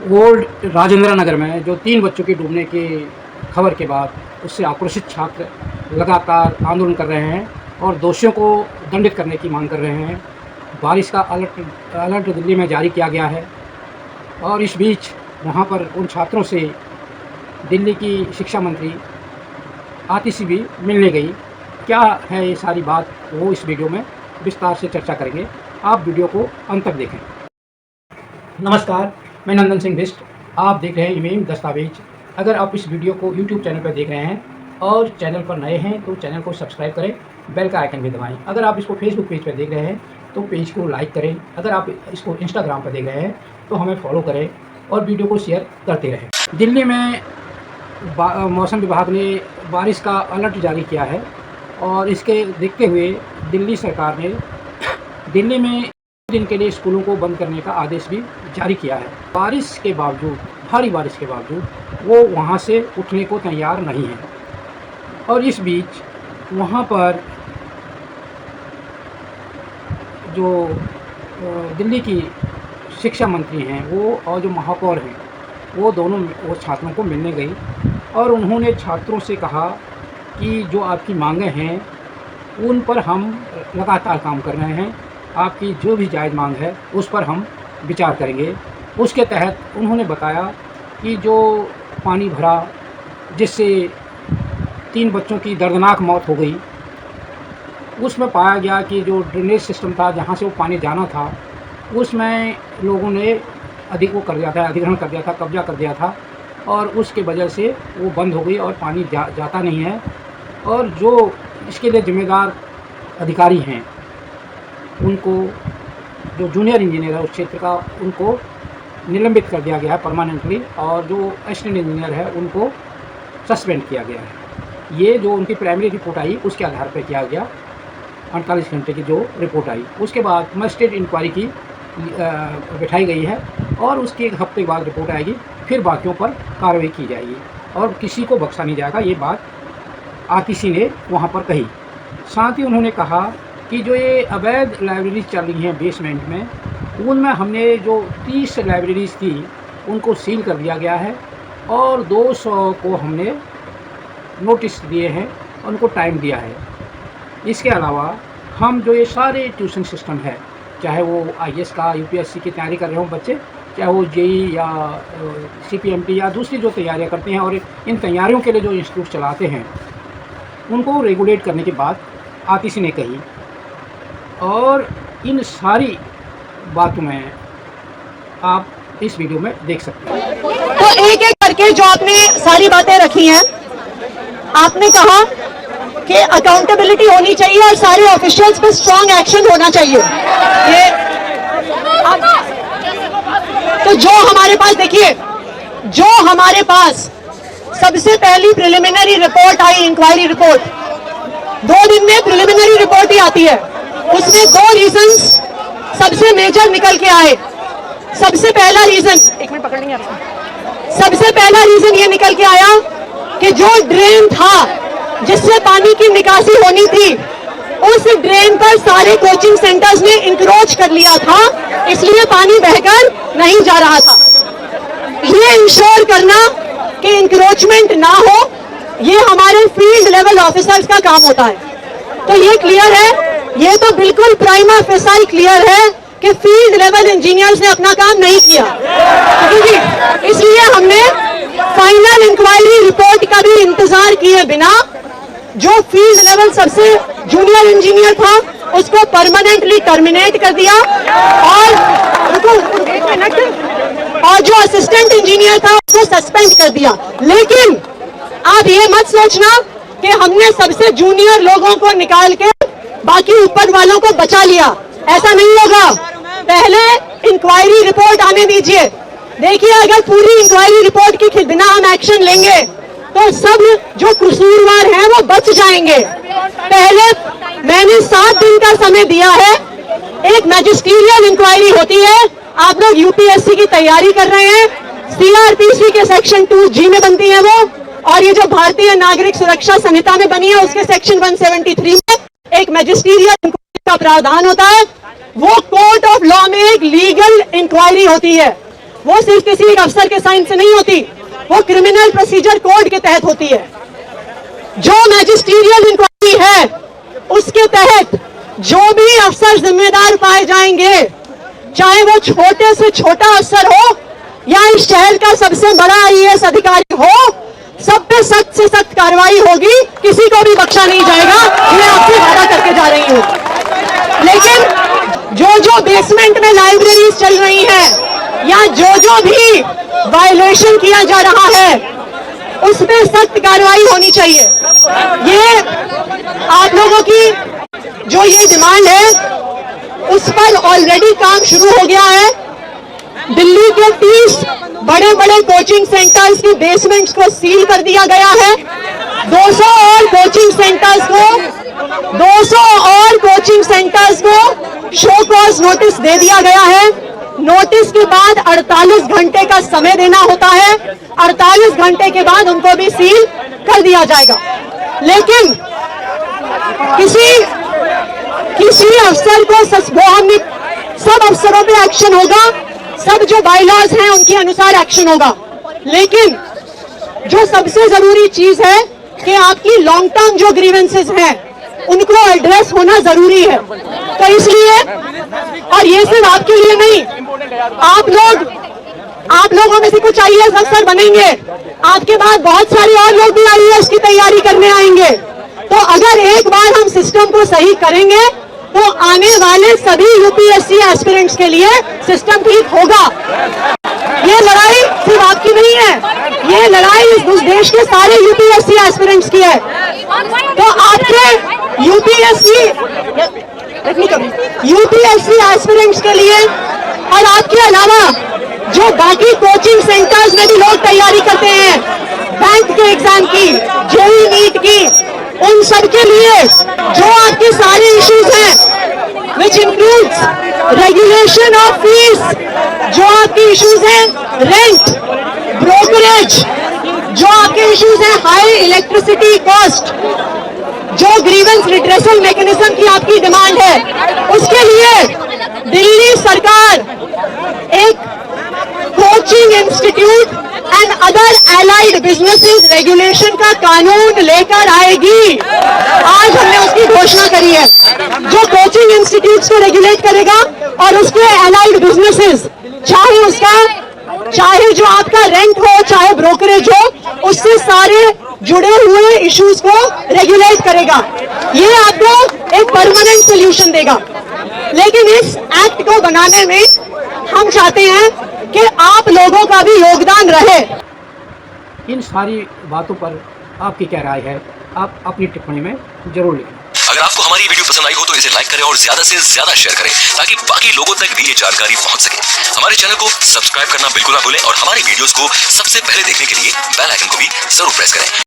Old Rajendra Nagar में जो 3 बच्चों के डूबने की खबर के बाद उससे आक्रोशित छात्र लगातार आंदोलन कर रहे हैं और दोषियों को दंडित करने की मांग कर रहे हैं। बारिश का अलर्ट दिल्ली में जारी किया गया है और इस बीच वहां पर उन छात्रों से दिल्ली की शिक्षा मंत्री आतिशी भी मिलने गई। क्या है ये सारी बात, वो इस वीडियो में विस्तार से चर्चा करेंगे। आप वीडियो को अंत तक देखें। नमस्कार, मैं नंदन सिंह बिष्ट, आप देख रहे हैं इमेम दस्तावेज। अगर आप इस वीडियो को YouTube चैनल पर देख रहे हैं और चैनल पर नए हैं तो चैनल को सब्सक्राइब करें, बेल का आइकन भी दबाएं। अगर आप इसको Facebook पेज पर देख रहे हैं तो पेज को लाइक करें। अगर आप इसको Instagram पर देख रहे हैं तो हमें फॉलो करें और वीडियो को शेयर करते रहें। दिल्ली में मौसम विभाग ने बारिश का अलर्ट जारी किया है और इसके देखते हुए दिल्ली सरकार ने दिल्ली में दिन के लिए स्कूलों को बंद करने का आदेश भी जारी किया है। बारिश के बावजूद, भारी बारिश के बावजूद वो वहाँ से उठने को तैयार नहीं है। और इस बीच वहाँ पर जो दिल्ली की शिक्षा मंत्री हैं वो और जो महापौर हैं वो दोनों वो छात्रों को मिलने गई और उन्होंने छात्रों से कहा कि जो आपकी मांगें हैं उन पर हम लगातार काम कर रहे हैं, आपकी जो भी जायज़ मांग है उस पर हम विचार करेंगे। उसके तहत उन्होंने बताया कि जो पानी भरा जिससे 3 बच्चों की दर्दनाक मौत हो गई, उसमें पाया गया कि जो ड्रेनेज सिस्टम था जहाँ से वो पानी जाना था उसमें लोगों ने अधिग्रहण कर दिया था, कब्जा कर दिया था और उसके वजह से वो बंद हो गई और पानी जाता नहीं है। और जो इसके लिए जिम्मेदार अधिकारी हैं उनको, जो जूनियर इंजीनियर है उस क्षेत्र का, उनको निलंबित कर दिया गया है परमानेंटली और जो असिस्टेंट इंजीनियर है उनको सस्पेंड किया गया है। ये जो उनकी प्राइमरी रिपोर्ट आई उसके आधार पर किया गया। 48 घंटे की जो रिपोर्ट आई उसके बाद मजिस्ट्रेट इंक्वायरी की बिठाई गई है और उसके 1 हफ्ते बाद रिपोर्ट आएगी, फिर बाकियों पर कार्रवाई की जाएगी और किसी को बख्शा नहीं जाएगा। ये बात आतिशी ने वहाँ पर कही। साथ ही उन्होंने कहा कि जो ये अवैध लाइब्रेरीज चल रही हैं बेसमेंट में, उनमें हमने जो 30 लाइब्रेरीज थी उनको सील कर दिया गया है और 200 को हमने नोटिस दिए हैं, उनको टाइम दिया है। इसके अलावा हम जो ये सारे ट्यूशन सिस्टम है, चाहे वो IAS का UPSC की तैयारी कर रहे हों बच्चे, चाहे वो JEE या CPMT या दूसरी जो तैयारियां करते हैं और इन तैयारियों के लिए जो इंस्टीट्यूट चलाते हैं, उनको रेगुलेट करने की बात आतिशी ने कही। और इन सारी बातों में आप इस वीडियो में देख सकते हैं। तो एक एक करके जो आपने सारी बातें रखी हैं, आपने कहा कि अकाउंटेबिलिटी होनी चाहिए और सारे ऑफिशियल्स पे स्ट्रांग एक्शन होना चाहिए। ये तो जो हमारे पास, देखिए, जो हमारे पास सबसे पहली प्रिलिमिनरी रिपोर्ट आई, इंक्वायरी रिपोर्ट, 2 दिन में प्रिलिमिनरी रिपोर्ट ही आती है। उसमें 2 रीजंस सबसे मेजर निकल के आए। सबसे पहला रीजन, 1 मिनट पकड़ लेंगे आपसे। सबसे पहला रीजन ये निकल के आया कि जो ड्रेन था जिससे पानी की निकासी होनी थी, उस ड्रेन पर सारे कोचिंग सेंटर्स ने इंक्रोच कर लिया था, इसलिए पानी बहकर नहीं जा रहा था। ये इंश्योर करना कि इंक्रोचमेंट ना हो, ये हमारे फील्ड लेवल ऑफिसर्स का काम होता है। तो ये क्लियर है, ये तो बिल्कुल प्राइमा फेसाई क्लियर है कि फील्ड लेवल इंजीनियर्स ने अपना काम नहीं किया। इसलिए हमने फाइनल इंक्वायरी रिपोर्ट का भी इंतजार किए बिना जो फील्ड लेवल सबसे जूनियर इंजीनियर था उसको परमानेंटली टर्मिनेट कर दिया और जो असिस्टेंट इंजीनियर था उसको सस्पेंड कर दिया। लेकिन आप ये मत सोचना कि हमने सबसे जूनियर लोगों को निकाल के बाकी ऊपर वालों को बचा लिया, ऐसा नहीं होगा। पहले इंक्वायरी रिपोर्ट आने दीजिए। देखिए, अगर पूरी इंक्वायरी रिपोर्ट की बिना हम एक्शन लेंगे तो सब जो कसूरवार हैं वो बच जाएंगे। पहले मैंने 7 दिन का समय दिया है। एक मैजिस्ट्रियल इंक्वायरी होती है, आप लोग UPSC की तैयारी कर रहे हैं, CRPC के सेक्शन 2G में बनती है वो, और ये जो भारतीय नागरिक सुरक्षा संहिता में बनी है उसके सेक्शन 173 में एक मैजिस्ट्रियल इंक्वायरी का प्रावधान होता है। वो कोर्ट ऑफ लॉ में एक लीगल इंक्वायरी होती है। वो सिर्फ किसी एक अफसर के साइन से नहीं होती, वो क्रिमिनल प्रोसीजर कोड के तहत होती है। जो मैजिस्ट्रियल इंक्वायरी है उसके तहत जो भी अफसर जिम्मेदार पाए जाएंगे, चाहे वो छोटे से छोटा अफसर हो या इस शहर का सबसे बड़ा आईएएस अधिकारी हो, सब पे सख्त से सख्त कार्रवाई होगी, किसी को भी बख्शा नहीं जाएगा। मैं आपसे वादा करके जा रही हूँ। लेकिन जो बेसमेंट में लाइब्रेरीज चल रही हैं या जो भी वायलेशन किया जा रहा है, उस पे सख्त कार्रवाई होनी चाहिए। ये आप लोगों की जो ये डिमांड है उस पर ऑलरेडी काम शुरू हो गया है। दिल्ली के 30 बड़े बड़े कोचिंग सेंटर्स की बेसमेंट्स को सील कर दिया गया है। 200 और कोचिंग सेंटर्स को शो कॉज नोटिस दे दिया गया है। नोटिस के बाद 48 घंटे का समय देना होता है। 48 घंटे के बाद उनको भी सील कर दिया जाएगा। लेकिन किसी अफसर को सब अफसरों पे एक्शन होगा, सब जो बायलॉज हैं उनके अनुसार एक्शन होगा। लेकिन जो सबसे जरूरी चीज है कि आपकी लॉन्ग टर्म जो ग्रीवेंसेस हैं उनको एड्रेस होना जरूरी है। तो इसलिए, और ये सिर्फ आपके लिए नहीं, आप लोगों में से कुछ आईएएस अफसर बनेंगे, आपके बाद बहुत सारे और लोग भी आईएएस की तैयारी करने आएंगे। तो अगर एक बार हम सिस्टम को सही करेंगे तो आने वाले सभी यूपीएससी एस्पिरेंट्स के लिए सिस्टम ठीक होगा। ये लड़ाई सिर्फ आपकी नहीं है, ये लड़ाई इस देश के सारे यूपीएससी एस्पिरेंट्स की है। तो आपके यूपीएससी एस्पिरेंट्स के लिए और आपके अलावा जो बाकी कोचिंग सेंटर्स में भी लोग तैयारी करते हैं, बैंक के एग्जाम की, जेईई नीट की, उन सब के लिए जो आपके सारे इश्यूज हैं, which includes regulation of fees, जो आपके इश्यूज हैं रेंट, ब्रोकरेज, जो आपके इश्यूज हैं हाई इलेक्ट्रिसिटी कॉस्ट, जो ग्रीवेंस रिड्रेसल मैकेनिज्म की आपकी डिमांड है, उसके लिए दिल्ली सरकार एक coaching institute and other allied businesses regulation का कानून लेकर आएगी। आज हमने उसकी घोषणा करी है, जो कोचिंग इंस्टीट्यूट्स को रेगुलेट करेगा और उसके एलाइड बिजनेसेस, चाहे जो आपका रेंट हो, चाहे ब्रोकरेज हो, उससे सारे जुड़े हुए इश्यूज को रेगुलेट करेगा। ये आपको एक परमानेंट सोल्यूशन देगा। लेकिन इस एक्ट को बनाने में हम चाहते हैं कि आप लोगों का भी योगदान रहे। इन सारी बातों पर आपकी क्या राय है, आप अपनी टिप्पणी में जरूर लिखें। अगर आपको हमारी वीडियो पसंद आई हो तो इसे लाइक करें और ज्यादा से ज्यादा शेयर करें ताकि बाकी लोगों तक भी ये जानकारी पहुंच सके। हमारे चैनल को सब्सक्राइब करना बिल्कुल ना भूलें और हमारी वीडियोस को सबसे पहले देखने के लिए बेल आइकन को भी जरूर प्रेस करें।